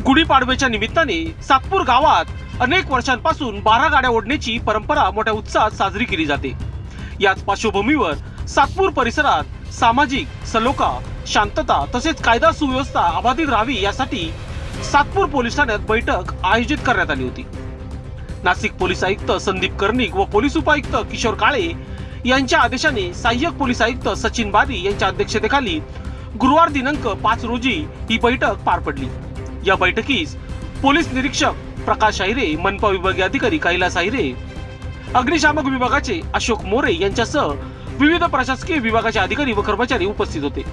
गुढीपाडव्याच्या निमित्ताने सातपूर गावात अनेक वर्षांपासून 12 गाड्या ओढण्याची परंपरा मोठ्या उत्साहात साजरी केली जाते। याच पार्श्वभूमीवर सातपूर परिसरात सामाजिक सलोखा, शांतता तसेच कायदा सुव्यवस्था अबाधित राहावी यासाठी सातपूर पोलीस ठाण्यात बैठक आयोजित करण्यात आली होती। नाशिक पोलीस आयुक्त संदीप कर्णिक व पोलीस उपायुक्त किशोर काळे यांच्या आदेशाने सहाय्यक पोलीस आयुक्त सचिन बारी यांच्या अध्यक्षतेखाली गुरुवार दिनांक 5 रोजी ही बैठक पार पडली। या बैठकीस पोलीस निरीक्षक प्रकाश आहिरे, मनपा विभागीय अधिकारी कैलास आहिरे, अग्निशामक विभागाचे अशोक मोरे यांच्यासह विविध प्रशासकीय विभागाचे अधिकारी व कर्मचारी उपस्थित होते।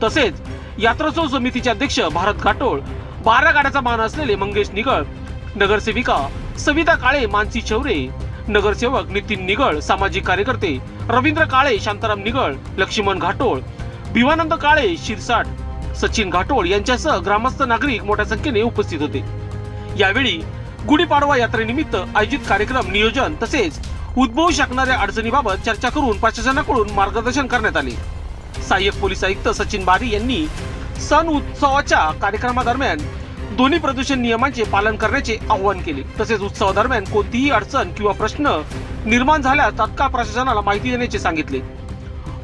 तसेच यात्रोत्सव समितीचे अध्यक्ष भारत घाटोळ, 12 गाड्याचा मान असलेले मंगेश निगळ, नगरसेविका सविता काळे, मानसी चौरे, नगरसेवक नितीन निगळ, सामाजिक कार्यकर्ते रवींद्र काळे, शांताराम निगळ, लक्ष्मण घाटोळ, भिवानंद काळे, शिरसाट, सचिन घाटोळ यांच्यासह ग्रामस्थ नागरिक मोठ्या संख्येने उपस्थित होते। यावेळी गुढीपाडवा यात्रेनिमित्त आयोजित कार्यक्रम नियोजन तसेच उद्भवू शकणाऱ्या अडचणीबाबत चर्चा करून प्रशासनाकडून मार्गदर्शन करण्यात आले। सहाय्यक पोलीस आयुक्त सचिन बारी यांनी सण उत्सवाच्या कार्यक्रमादरम्यान दोन्ही प्रदूषण नियमांचे पालन करण्याचे आवाहन केले। तसेच उत्सवादरम्यान कोणतीही अडचण किंवा प्रश्न निर्माण झाल्यास तात्काळ प्रशासनाला माहिती देण्याचे सांगितले।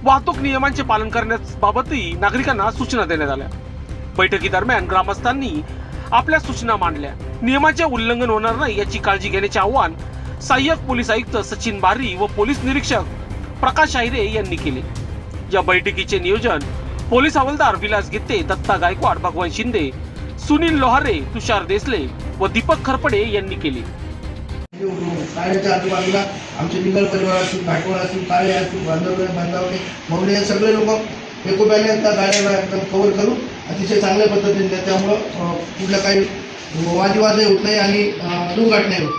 वाहतूक नियमांचे पालन करण्याबाबतही नागरिकांना सूचना देण्यात आल्या। बैठकीदरम्यान ग्रामस्थांनी आपल्या सूचना मांडल्या। नियमांचे उल्लंघन होणार नाही याची काळजी घेण्याचे आवाहन सहाय्यक पोलीस आयुक्त सचिन बारी व पोलीस निरीक्षक प्रकाश आहिरे यांनी केले। या बैठकीचे नियोजन पोलीस हवालदार विलास गित्ते, दत्ता गायकवाड, भगवान शिंदे, सुनील लोहारे, तुषार देसले व दीपक खरपडे यांनी केले। काळ्याच्या आजूबाजूला आमचे निगल परिवार असतील, घाटवळ असतील, काळे असतील, बांधवणे मौले हे सगळे लोक एकोप्याने त्या गाड्याला एकदम कव्हर करून अतिशय चांगल्या पद्धतीने त्यामुळं कुठलं काही वादविवाद होत नाही आणि दुर्घटना नाही होत।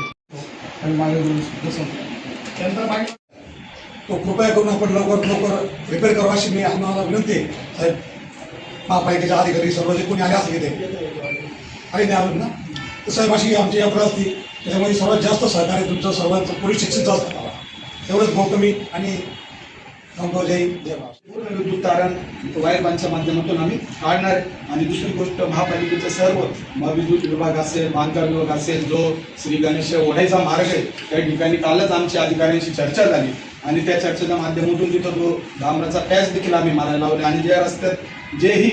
तो कृपया करून आपण लवकर रिपेअर करा अशी मी आम्हाला विनंती आहे। साहेब, महापालिकेच्या अधिकारी सर्व जे कोणी आले असेल इथे काही नाही आलं ना, तर साहेब अशी आमची यात्रा असती, त्याच्यामध्ये सर्वात जास्त सहकार्य तुमचं सर्वांचं पोलीस स्टेशनचं असतं। तेवढंच भाऊ कमी आणि विद्युत तारण वायरमॅनच्या माध्यमातून आम्ही काढणार आणि दुसरी गोष्ट महापालिकेचे सर्व विद्युत विभाग असेल, बांधकाम विभाग असेल, जो श्री गणेश ओढायचा मार्ग आहे त्या ठिकाणी कालच आमच्या अधिकाऱ्यांशी चर्चा झाली आणि त्या चर्चेच्या माध्यमातून तिथं तो डांबराचा पॅच देखील आम्ही मारायला लावले आणि ज्या रस्त्यात जेही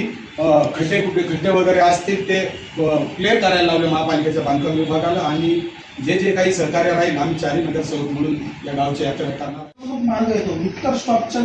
खड्डे वगैरे असतील ते क्लिअर करायला लावले महापालिकेच्या बांधकाम विभागाला आणि जे काही सहकार्य राहील आम्ही 4 नगरसेवक म्हणून या गावच्या यात्रा करणार मार्ग येतो उत्तर स्टॉपच्या